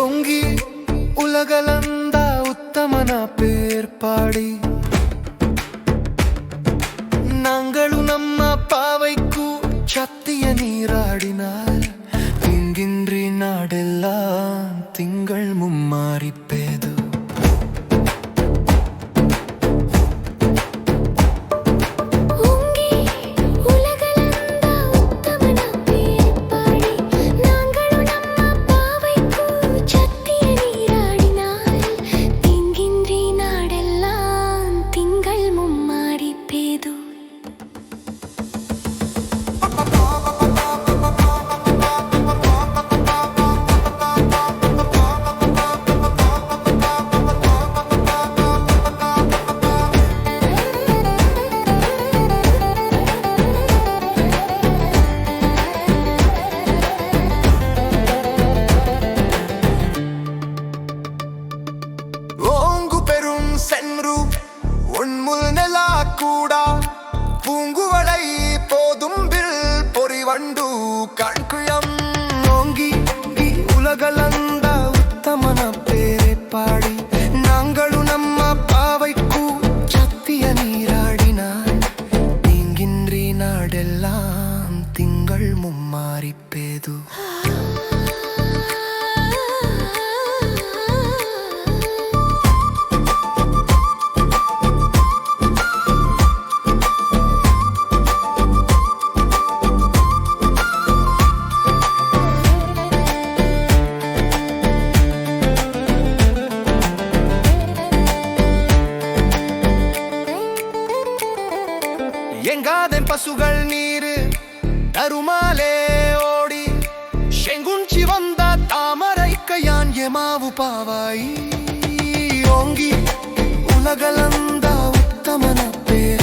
ஓங்கி உலகளந்த உத்தமன பேர் பாடி நாங்களும் நம்ம பாவைக்கு சத்திய நீராடினார் திங்கின்றி நாடெல்லாம் திங்கள் மும்மாறிப்பேது சென்று உன்முல் நெலா கூடா பூங்குவளை போதும்பில் பொறிவண்டு கண்குயம் ஓங்கி உலகளந்த உத்தமன பேரை பாடி நாங்களும் நம்ம பாவைக்கு சத்திய நீராடினார் தீங்கின்றி நாடெல்லாம் திங்கள் மும்மாறிப்பேது எங்காதன் பசுகள் நீரு தருமாலே ஓடி செங்குஞ்சி வந்த தாமரைக்கையான் எமாவு பாவாய் ஓங்கி உலகளந்த உத்தமன பேர்